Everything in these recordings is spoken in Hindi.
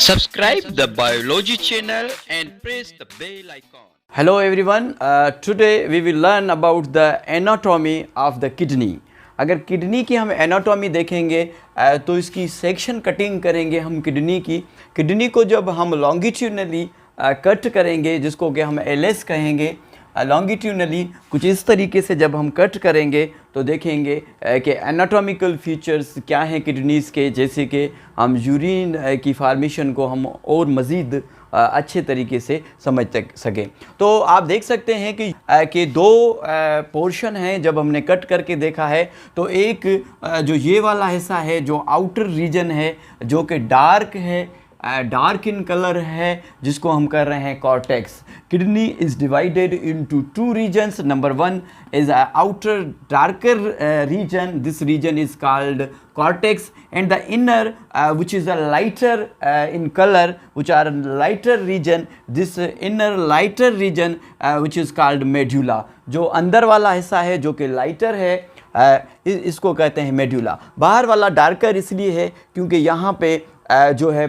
Subscribe the biology channel and press the bell icon. Hello everyone, today we will learn about the anatomy of the kidney. अगर किडनी की हम एनाटॉमी देखेंगे तो इसकी सेक्शन कटिंग करेंगे हम किडनी को जब हम लॉन्गिट्यूडनली कट करेंगे, जिसको कि हम एलएस कहेंगे, लॉन्गिट्यूडनली कुछ इस तरीके से जब हम कट करेंगे तो देखेंगे कि एनाटॉमिकल फीचर्स क्या हैं किडनीज़ के, जैसे कि हम यूरिन की फार्मेशन को हम और मज़ीद अच्छे तरीके से समझ सकें। तो आप देख सकते हैं कि दो पोर्शन हैं। जब हमने कट करके देखा है तो एक जो ये वाला हिस्सा है, जो आउटर रीजन है, जो कि डार्क है, डार्क इन कलर है, जिसको हम कर रहे हैं cortex. Kidney is divided into two reasons. Number one is outer darker region. This region is called cortex, and the inner which is a lighter in color, which are lighter region. This inner lighter region which is called medulla. जो अंदर वाला हिस्सा है जो कि लाइटर है, इसको कहते हैं मेड्यूला। बाहर वाला डार्कर इसलिए है क्योंकि यहाँ पे जो है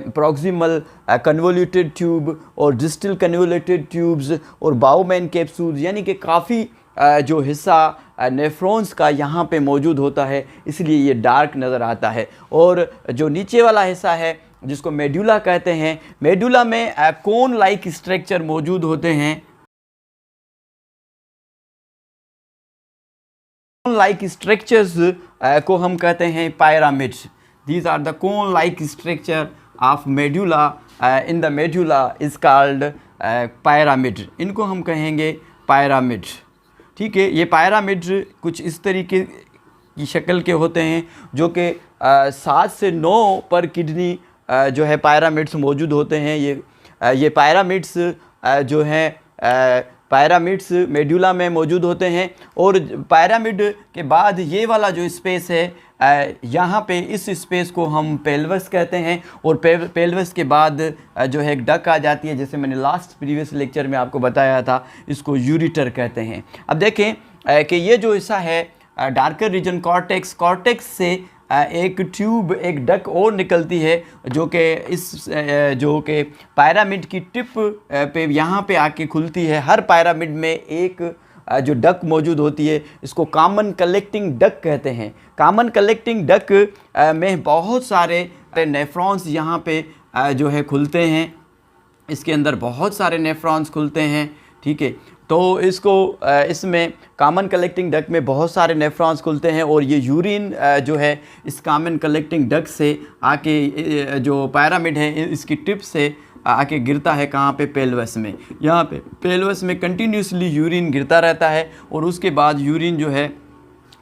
प्रॉक्सिमल कन्वोल्यूटेड ट्यूब और डिस्टल कन्वोल्यूटेड ट्यूब्स और बाउमैन कैप्सूल्स, यानी कि काफ़ी जो हिस्सा नेफ्रॉन्स का यहाँ पे मौजूद होता है, इसलिए ये डार्क नज़र आता है। और जो नीचे वाला हिस्सा है जिसको मेड्यूला कहते हैं, मेड्यूला में कोन लाइक स्ट्रक्चर मौजूद होते हैं। कोन लाइक स्ट्रक्चर्स को हम कहते हैं pyramid. These are the cone like structure of medulla. In the medulla is called pyramid. इनको हम कहेंगे pyramid। ठीक है, ये pyramid कुछ इस तरीके की शक्ल के होते हैं, जो कि 7 से 9 पर किडनी जो है pyramid's मौजूद होते हैं। ये pyramid's जो हैं pyramid's मेडुला में मौजूद होते हैं। और pyramid के बाद ये वाला जो स्पेस है, यहाँ पे इस स्पेस को हम पेल्वस कहते हैं। और पेल्वस के बाद जो है एक डक आ जाती है, जैसे मैंने लास्ट प्रीवियस लेक्चर में आपको बताया था, इसको यूरिटर कहते हैं। अब देखें कि ये जो हिस्सा है डार्कर रीजन कॉर्टेक्स से एक ट्यूब, एक डक और निकलती है, जो कि पायरामिड की टिप पे यहाँ पे आके खुलती है। हर पायरामिड में एक जो डक मौजूद होती है, इसको कॉमन कलेक्टिंग डक कहते हैं। कॉमन कलेक्टिंग डक में बहुत सारे नेफ्रॉन्स यहाँ पे जो है खुलते हैं। इसके अंदर बहुत सारे नेफ्रॉन्स खुलते हैं। ठीक है, तो इसमें कॉमन कलेक्टिंग डक में बहुत सारे नेफ्रॉन्स खुलते हैं, और ये यूरिन जो है इस कॉमन कलेक्टिंग डक से आके जो पायरामिड है इसकी टिप से आके गिरता है कहाँ पे, पेल्वस में। यहाँ पे पेल्वस में कंटिन्यूसली यूरिन गिरता रहता है, और उसके बाद यूरिन जो है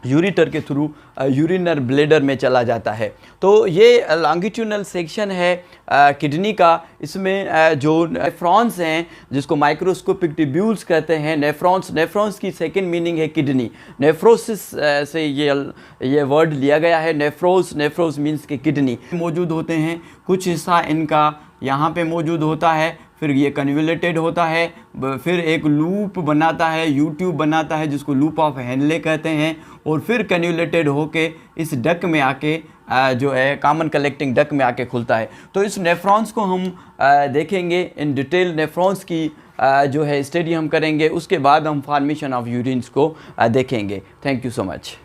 यूरिटर के थ्रू यूरिनर ब्लेडर में चला जाता है। तो ये लॉन्गिट्यूडनल सेक्शन है किडनी का। इसमें जो नेफ्रॉन्स हैं, जिसको माइक्रोस्कोपिक ट्यूब्यूल्स कहते हैं, नेफ्रॉन्स की सेकंड मीनिंग है किडनी। नेफ्रोसिस से ये वर्ड लिया गया है। नेफ्रोस मीन्स के किडनी मौजूद होते हैं। कुछ हिस्सा इनका यहाँ पे मौजूद होता है, फिर ये कन्वोल्यूटेड होता है, फिर एक लूप बनाता है, यूट्यूब बनाता है, जिसको लूप ऑफ हेनले कहते हैं, और फिर कन्वोल्यूटेड होके इस डक में आके जो है कॉमन कलेक्टिंग डक में आके खुलता है। तो इस नेफ्रॉन्स को हम देखेंगे इन डिटेल। नेफ्रॉन्स की जो है स्टडी हम करेंगे, उसके बाद हम फॉर्मेशन ऑफ यूरिन्स को देखेंगे। Thank you so much.